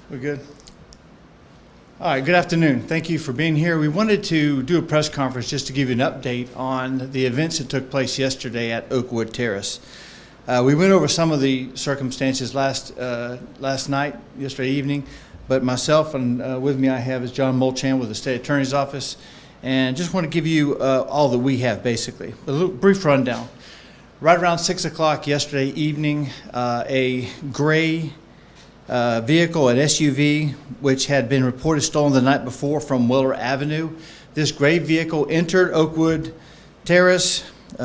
We're good? All right, good afternoon. Thank you for being here. We wanted to do a press conference just to give you an update on the events that took place yesterday at Oakwood Terrace. We went over some of the circumstances last night, yesterday evening, but myself and with me I have is John Mulchan with the State Attorney's Office, and just want to give you all that we have, basically. A little brief rundown. Right around 6 o'clock yesterday evening, a gray vehicle, an SUV, which had been reported stolen the night before from Weller Avenue. This gray vehicle entered Oakwood Terrace,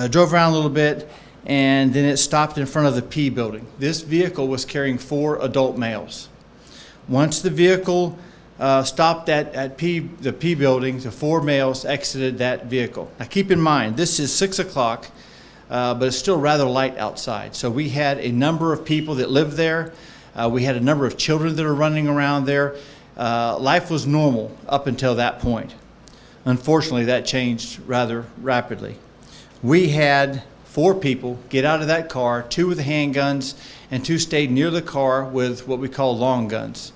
drove around a little bit, and then it stopped in front of the P building. This vehicle was carrying 4 adult males. Once the vehicle stopped at the P building, the 4 males exited that vehicle. Now keep in mind, this is 6 o'clock, but it's still rather light outside. So we had a number of people that lived there. We had a number of children that are running around there. Life was normal up until that point. Unfortunately, that changed rather rapidly. We had 4 people get out of that car, 2 with the handguns, and 2 stayed near the car with what we call long guns.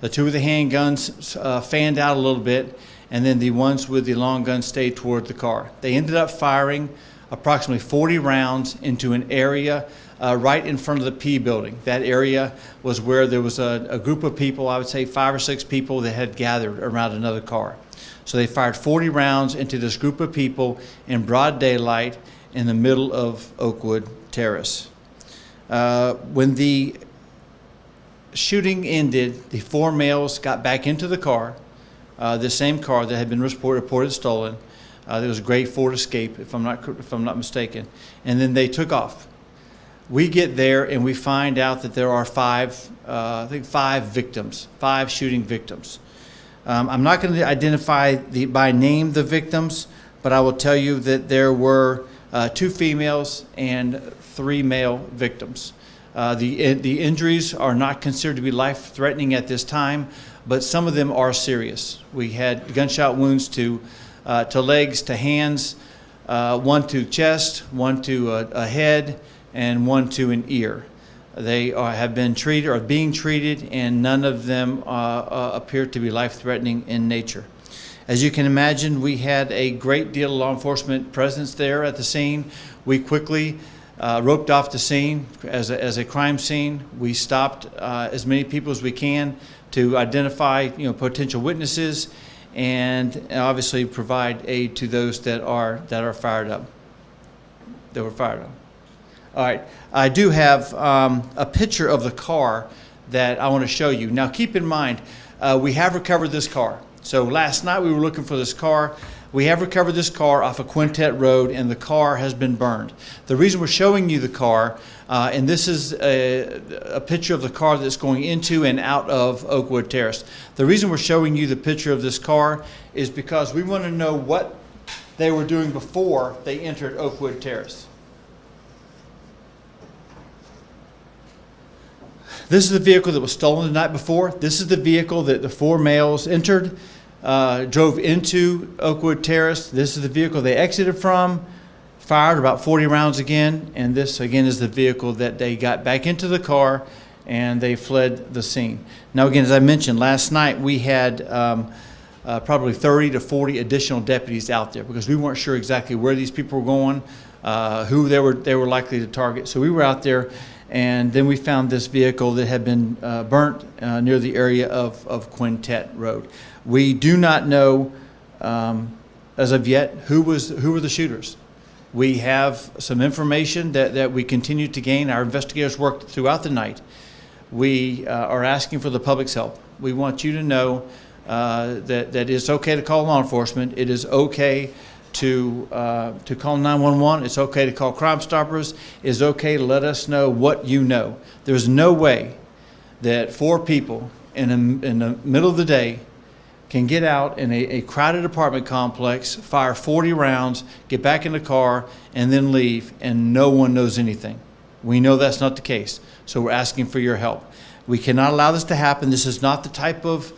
The 2 with the handguns fanned out a little bit, and then the ones with the long guns stayed toward the car. They ended up firing approximately 40 rounds into an area right in front of the P building. That area was where there was a group of people, I would say 5 or 6 people, that had gathered around another car. So they fired 40 rounds into this group of people in broad daylight in the middle of Oakwood Terrace. When the shooting ended, the 4 males got back into the car, the same car that had been reported stolen. There was a gray Ford Escape, if I'm not mistaken, and then they took off. We get there and we find out that there are 5 victims, 5 shooting victims. I'm not going to identify by name the victims, but I will tell you that there were 2 females and 3 male victims. The injuries are not considered to be life-threatening at this time, but some of them are serious. We had gunshot wounds to legs, to hands, 1 to chest, 1 to a head, and 1 to an ear. They have been treated or being treated, and none of them appear to be life-threatening in nature. As you can imagine, we had a great deal of law enforcement presence there at the scene. We quickly roped off the scene as a crime scene. We stopped as many people as we can to identify potential witnesses, and obviously provide aid to those that are fired up. That were fired up. All right, I do have a picture of the car that I want to show you. Now keep in mind, we have recovered this car. So last night we were looking for this car. We have recovered this car off of Quintet Road, and the car has been burned. The reason we're showing you the car, and this is a picture of the car that's going into and out of Oakwood Terrace. The reason we're showing you the picture of this car is because we want to know what they were doing before they entered Oakwood Terrace. This is the vehicle that was stolen the night before. This is the vehicle that the 4 males entered, drove into Oakwood Terrace. This is the vehicle they exited from, fired about 40 rounds again, and this again is the vehicle that they got back into the car and they fled the scene. Now again, as I mentioned, last night we had probably 30 to 40 additional deputies out there because we weren't sure exactly where these people were going, who they were likely to target. So we were out there, and then we found this vehicle that had been burnt near the area of Quintet Road. We do not know, as of yet, who were the shooters. We have some information that we continue to gain. Our investigators worked throughout the night. We are asking for the public's help. We want you to know that it's okay to call law enforcement. It is okay to call 911. It's okay to call Crime Stoppers. It's okay to let us know what you know. There's no way that 4 people in the middle of the day can get out in a crowded apartment complex, fire 40 rounds, get back in the car, and then leave, and no one knows anything. We know that's not the case, so we're asking for your help. We cannot allow this to happen. This is not the type of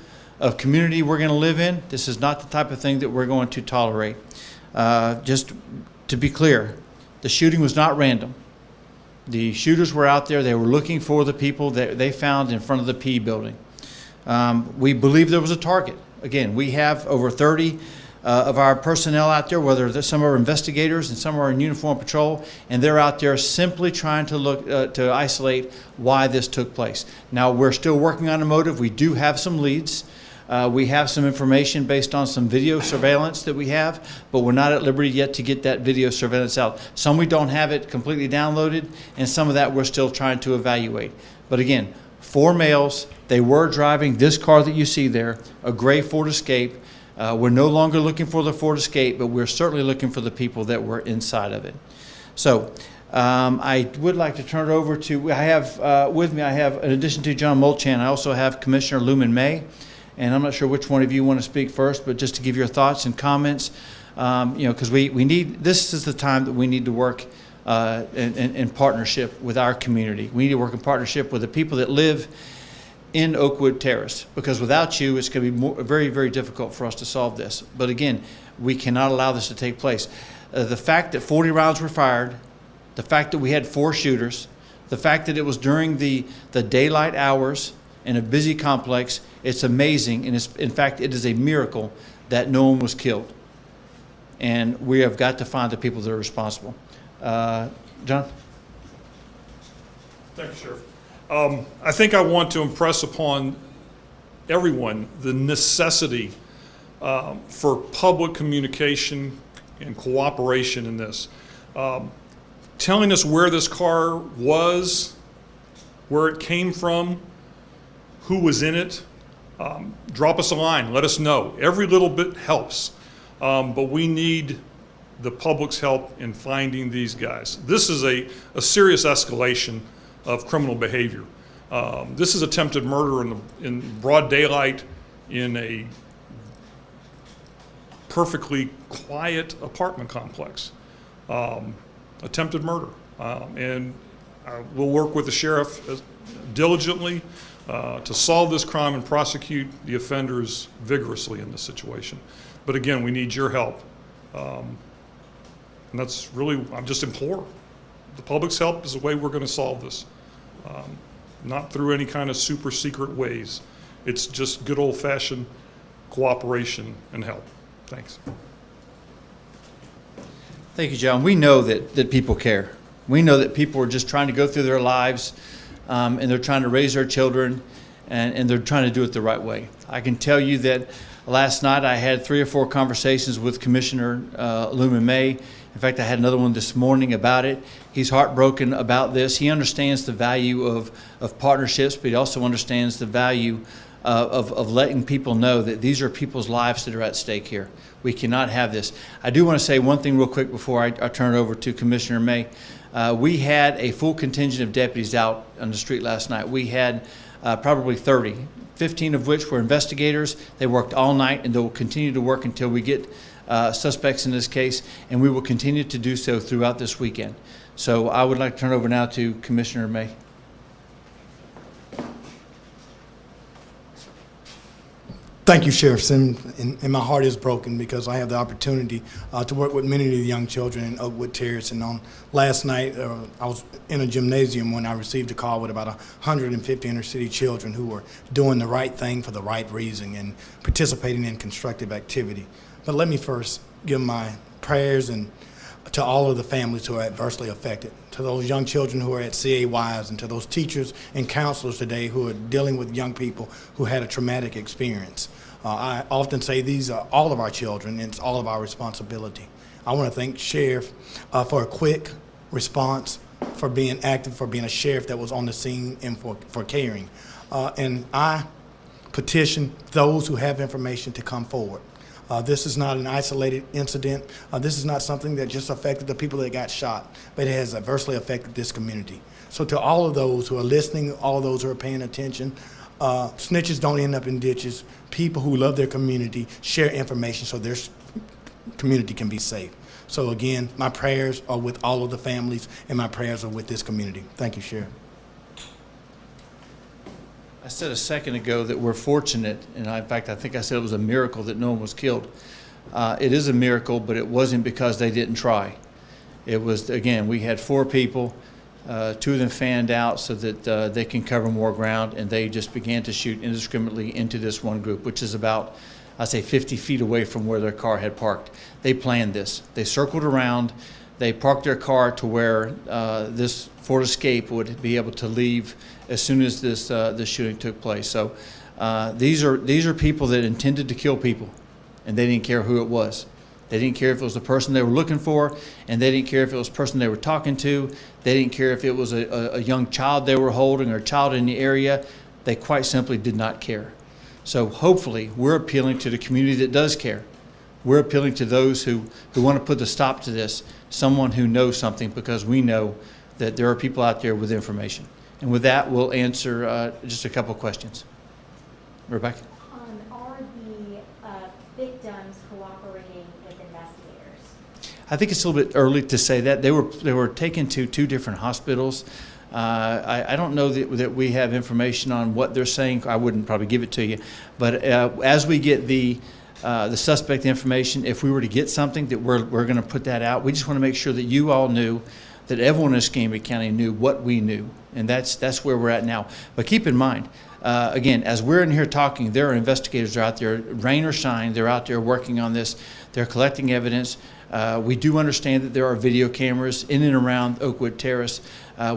community we're going to live in. This is not the type of thing that we're going to tolerate. Just to be clear, the shooting was not random. The shooters were out there. They were looking for the people that they found in front of the P building. We believe there was a target. Again, we have over 30 of our personnel out there, whether some are investigators and some are in uniform patrol, and they're out there simply trying to look to isolate why this took place. Now, we're still working on a motive. We do have some leads. We have some information based on some video surveillance that we have, but we're not at liberty yet to get that video surveillance out. Some we don't have it completely downloaded, and some of that we're still trying to evaluate. But again, 4 males. They were driving this car that you see there, a gray Ford Escape. We're no longer looking for the Ford Escape, but we're certainly looking for the people that were inside of it. So I would like to turn it over to, I have with me, in addition to John Mulchan, I also have Commissioner Lumen May. And I'm not sure which one of you want to speak first, but just to give your thoughts and comments, because we need, this is the time that we need to work in partnership with our community. We need to work in partnership with the people that live in Oakwood Terrace, because without you, it's going to be very, very difficult for us to solve this. But again, we cannot allow this to take place. The fact that 40 rounds were fired, the fact that we had 4 shooters, the fact that it was during the daylight hours in a busy complex, it's amazing, and in fact, it is a miracle that no one was killed. And we have got to find the people that are responsible. John? Thank you, Sheriff. I think I want to impress upon everyone the necessity for public communication and cooperation in this. Telling us where this car was, where it came from, who was in it. Drop us a line, let us know. Every little bit helps, but we need the public's help in finding these guys. This is a serious escalation of criminal behavior. This is attempted murder in broad daylight in a perfectly quiet apartment complex. Attempted murder. And we'll work with the sheriff diligently to solve this crime and prosecute the offenders vigorously in this situation. But again, we need your help. And that's really, I just implore. The public's help is the way we're going to solve this. Not through any kind of super secret ways. It's just good old-fashioned cooperation and help. Thanks. Thank you, John. We know that people care. We know that people are just trying to go through their lives, and they're trying to raise their children, and they're trying to do it the right way. I can tell you that last night I had 3 or 4 conversations with Commissioner Lumen May. In fact, I had another one this morning about it. He's heartbroken about this. He understands the value of partnerships, but he also understands the value of letting people know that these are people's lives that are at stake here. We cannot have this. I do want to say one thing real quick before I turn it over to Commissioner May. We had a full contingent of deputies out on the street last night. We had probably 30, 15 of which were investigators. They worked all night, and they will continue to work until we get suspects in this case, and we will continue to do so throughout this weekend. So I would like to turn it over now to Commissioner May. Thank you, Sheriff. And my heart is broken because I have the opportunity to work with many of the young children in Oakwood Terrace. And on last night, I was in a gymnasium when I received a call with about 150 inner city children who were doing the right thing for the right reason and participating in constructive activity. But let me first give my prayers and to all of the families who are adversely affected, to those young children who are at CAYs, and to those teachers and counselors today who are dealing with young people who had a traumatic experience. I often say these are all of our children, and it's all of our responsibility. I want to thank Sheriff for a quick response, for being active, for being a sheriff that was on the scene, and for caring. And I petition those who have information to come forward. This is not an isolated incident. This is not something that just affected the people that got shot, but it has adversely affected this community. So to all of those who are listening, all of those who are paying attention, snitches don't end up in ditches. People who love their community share information so their community can be safe. So again, my prayers are with all of the families, and my prayers are with this community. Thank you, Sheriff. I said a second ago that we're fortunate, and in fact, I think I said it was a miracle that no one was killed. It is a miracle, but it wasn't because they didn't try. It was, again, we had 4 people. Two of them fanned out so that they can cover more ground, and they just began to shoot indiscriminately into this one group, which is about, I'd say, 50 feet away from where their car had parked. They planned this. They circled around. They parked their car to where this Ford Escape would be able to leave as soon as this shooting took place. So these are people that intended to kill people, and they didn't care who it was. They didn't care if it was the person they were looking for, and they didn't care if it was the person they were talking to. They didn't care if it was a young child they were holding or a child in the area. They quite simply did not care. So hopefully we're appealing to the community that does care. We're appealing to those who want to put a stop to this, someone who knows something, because we know that there are people out there with information. And with that, we'll answer just a couple questions. Rebecca? Are the victims cooperating with investigators? I think it's a little bit early to say that. They were taken to two different hospitals. I don't know that we have information on what they're saying. I wouldn't probably give it to you. But as we get the suspect information, if we were to get something, that we're going to put that out. We just want to make sure that you all knew, that everyone in Escambia County knew what we knew. And that's where we're at now. But keep in mind, again, as we're in here talking, there are investigators out there, rain or shine, they're out there working on this. They're collecting evidence. We do understand that there are video cameras in and around Oakwood Terrace.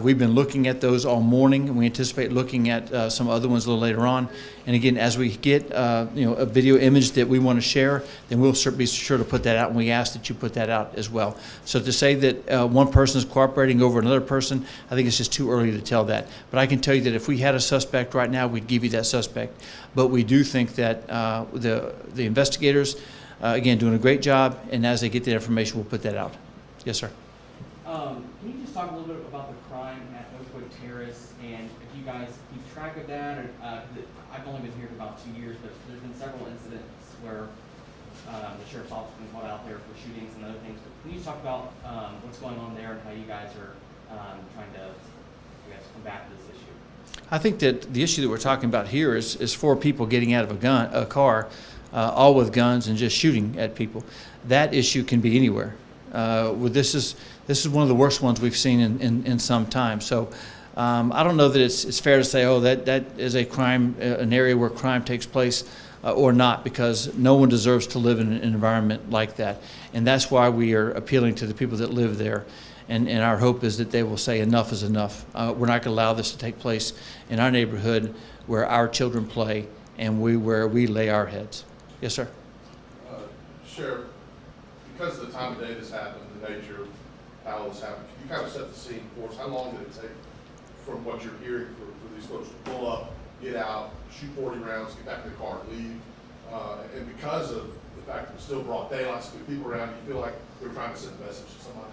We've been looking at those all morning, and we anticipate looking at some other ones a little later on. And again, as we get a video image that we want to share, then we'll be sure to put that out, and we ask that you put that out as well. So to say that one person is cooperating over another person, I think it's just too early to tell that. But I can tell you that if we had a suspect right now, we'd give you that suspect. But we do think that the investigators, again, doing a great job, and as they get the information, we'll put that out. Yes, sir. Can you just talk a little bit about the crime at Oakwood Terrace, and if you guys keep track of that? Or, I've only been here for about 2 years, but there's been several incidents where the sheriff's office has been called out there for shootings and other things. But can you just talk about what's going on there and how you guys are trying to, combat this issue? I think that the issue that we're talking about here is 4 people getting out of a car, all with guns and just shooting at people. That issue can be anywhere. This is one of the worst ones we've seen in some time. So I don't know that it's fair to say, oh, that is a crime, an area where crime takes place or not, because no one deserves to live in an environment like that. And that's why we are appealing to the people that live there. And our hope is that they will say enough is enough. We're not going to allow this to take place in our neighborhood where our children play and where we lay our heads. Yes, sir. Sheriff, because of the time of day this happened, the nature of how this happened, can you kind of set the scene for us? How long did it take from what you're hearing for these folks to pull up, get out, shoot 40 rounds, get back in the car, and leave? And because of the fact that it was still broad daylight, so there were people around, you feel like they were trying to send a message to somebody?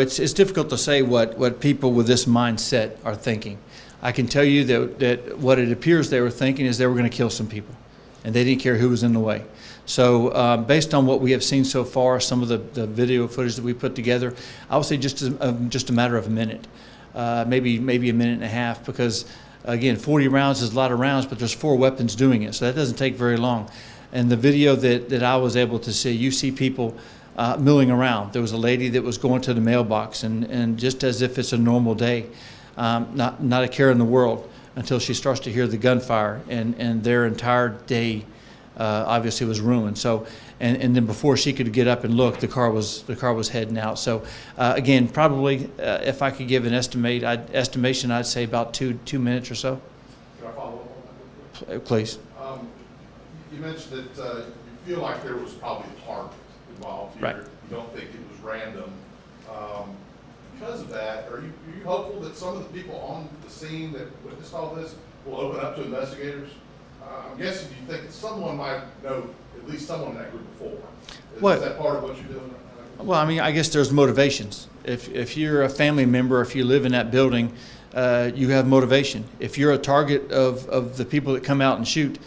It's difficult to say what people with this mindset are thinking. I can tell you that what it appears they were thinking is they were going to kill some people, and they didn't care who was in the way. So based on what we have seen so far, some of the video footage that we put together, I would say just a matter of a minute, maybe a minute and a half, because again, 40 rounds is a lot of rounds, but there's 4 weapons doing it, so that doesn't take very long. And the video that I was able to see, you see people milling around. There was a lady that was going to the mailbox, and just as if it's a normal day, not a care in the world, until she starts to hear the gunfire, and their entire day obviously was ruined. So, and then before she could get up and look, the car was heading out. So, again, probably if I could give an estimation, I'd say about two minutes or so. Can I follow up on that real quick? Please. You mentioned that you feel like there was probably a target involved here. Right. You don't think it was random. Because of that, are you hopeful that some of the people on the scene that witnessed all this will open up to investigators? I'm guessing you think that someone might know at least someone in that group before. Is that part of what you're doing? Well, I mean, I guess there's motivations. If you're a family member, if you live in that building, you have motivation. If you're a target of the people that come out and shoot,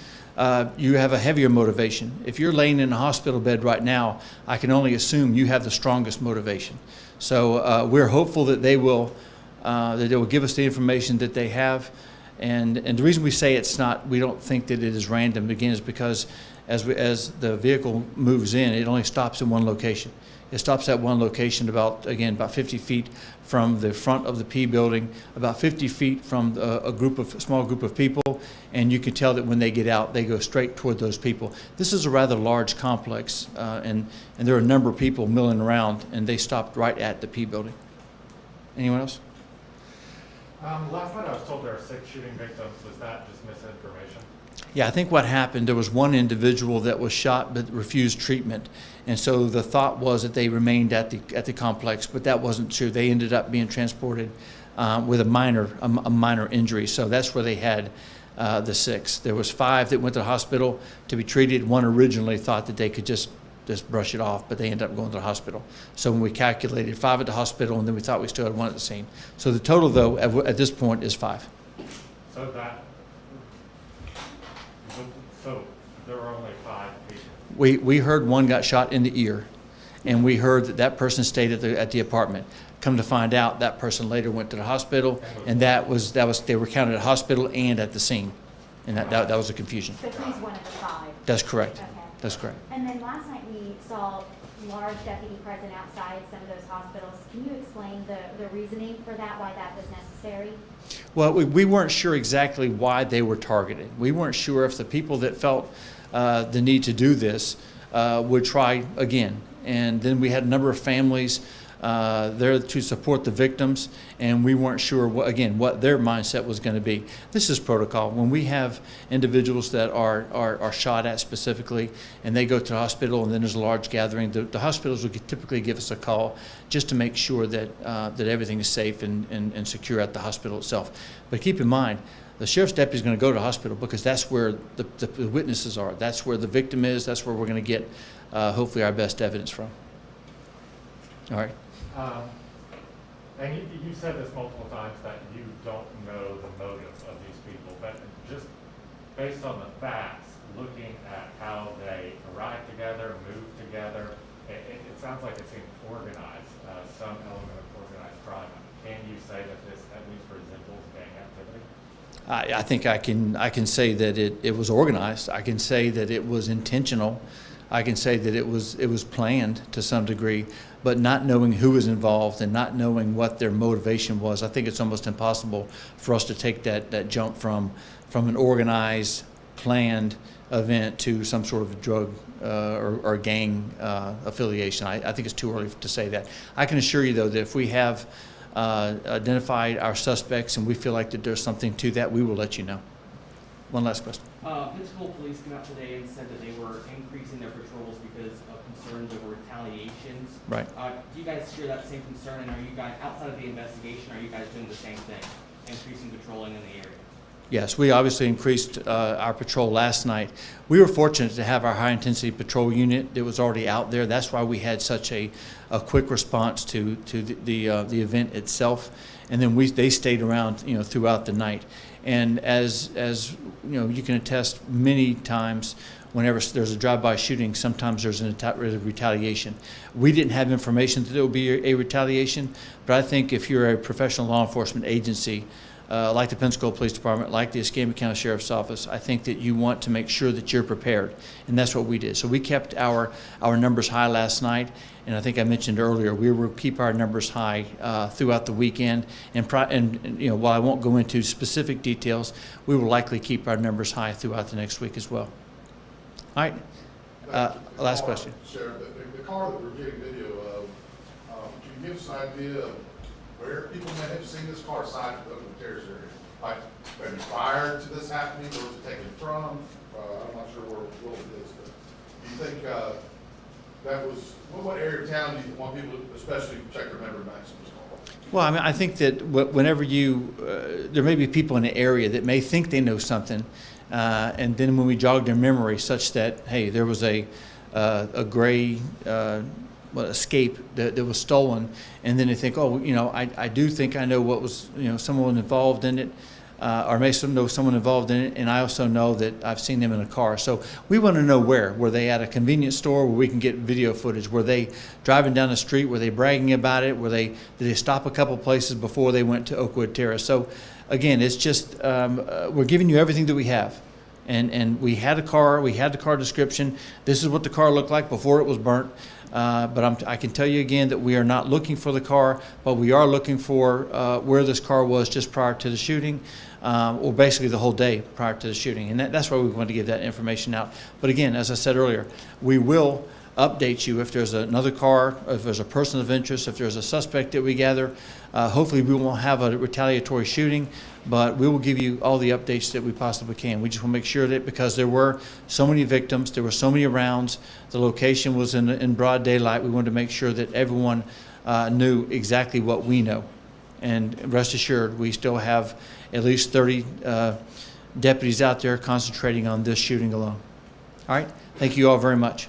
you have a heavier motivation. If you're laying in a hospital bed right now, I can only assume you have the strongest motivation. So we're hopeful that they will give us the information that they have, And the reason we say it's not, we don't think that it is random, again, is because as the vehicle moves in, it only stops in one location. It stops at one location about 50 feet from the front of the P building, about 50 feet from a small group of people, and you can tell that when they get out, they go straight toward those people. This is a rather large complex, and there are a number of people milling around, and they stopped right at the P building. Anyone else? Last night I was told there are 6 shooting victims. Was that just misinformation? Yeah, I think what happened, there was one individual that was shot but refused treatment. And so the thought was that they remained at the complex, but that wasn't true. They ended up being transported with a minor injury. So that's where they had the 6. There was 5 that went to the hospital to be treated. One originally thought that they could just brush it off, but they ended up going to the hospital. So when we calculated 5 at the hospital, and then we thought we still had 1 at the scene. So the total, though, at this point is 5. So there were only 5 people. We heard 1 got shot in the ear, and we heard that person stayed at the apartment. Come to find out, that person later went to the hospital, and that was they were counted at the hospital and at the scene, and that was a confusion. So he's one of the 5? That's correct. Okay. That's correct. And then last night we saw large deputy present outside some of those hospitals. Can you explain the reasoning for that, why that was necessary? Well, we weren't sure exactly why they were targeted. We weren't sure if the people that felt the need to do this would try again. And then we had a number of families there to support the victims, and we weren't sure, what their mindset was going to be. This is protocol. When we have individuals that are shot at specifically, and they go to the hospital, and then there's a large gathering, the hospitals will typically give us a call just to make sure that everything is safe and secure at the hospital itself. But keep in mind, the sheriff's deputy is going to go to the hospital because that's where the witnesses are. That's where the victim is. That's where we're going to get, hopefully, our best evidence from. All right. And you said this multiple times that you don't know the motive of these people, but just based on the facts, looking at how they arrived together, moved together, it sounds like it seemed organized, some element of organized crime. Can you say that this at least resembles gang activity? I think I can say that it was organized. I can say that it was intentional. I can say that it was planned to some degree, but not knowing who was involved and not knowing what their motivation was, I think it's almost impossible for us to take that jump from an organized, planned event to some sort of drug or gang affiliation. I think it's too early to say that. I can assure you, though, that if we have identified our suspects and we feel like that there's something to that, we will let you know. One last question. Pensacola police came out today and said that they were increasing their patrols because of concerns over retaliations. Right. Do you guys share that same concern, and are you guys, outside of the investigation, are you guys doing the same thing, increasing patrolling in the area? Yes, we obviously increased our patrol last night. We were fortunate to have our high-intensity patrol unit that was already out there. That's why we had such a quick response to the event itself, and then they stayed around, throughout the night. And as you can attest, many times whenever there's a drive-by shooting, sometimes there's a retaliation. We didn't have information that there would be a retaliation, but I think if you're a professional law enforcement agency, like the Pensacola Police Department, like the Escambia County Sheriff's Office, I think that you want to make sure that you're prepared, and that's what we did. So we kept our numbers high last night, and I think I mentioned earlier we will keep our numbers high throughout the weekend. And while I won't go into specific details, we will likely keep our numbers high throughout the next week as well. All right. Last question. Sheriff, the car that we're getting video of, can you give us an idea of where people may have seen this car aside from the Terrace area? Like, maybe prior to this happening, where was it taken from? I'm not sure where it is, but do you think that was, what area of town do you want people to especially check their memory banks on this car? Well, I mean, I think that whenever there may be people in the area that may think they know something, and then when we jog their memory such that, hey, there was a gray escape that was stolen, and then they think, I do think I know what was, someone involved in it, or may know someone involved in it, and I also know that I've seen them in a car. So we want to know where. Were they at a convenience store where we can get video footage? Were they driving down the street? Were they bragging about it? Did they stop a couple places before they went to Oakwood Terrace? So again, it's just, we're giving you everything that we have. And we had the car description. This is what the car looked like before it was burnt. But I can tell you again that we are not looking for the car, but we are looking for where this car was just prior to the shooting, or basically the whole day prior to the shooting. And that's why we want to give that information out. But again, as I said earlier, we will update you if there's another car, if there's a person of interest, if there's a suspect that we gather. Hopefully we won't have a retaliatory shooting, but we will give you all the updates that we possibly can. We just want to make sure that because there were so many victims, there were so many rounds, the location was in broad daylight, we wanted to make sure that everyone knew exactly what we know. And rest assured, we still have at least 30 deputies out there concentrating on this shooting alone. All right, thank you all very much.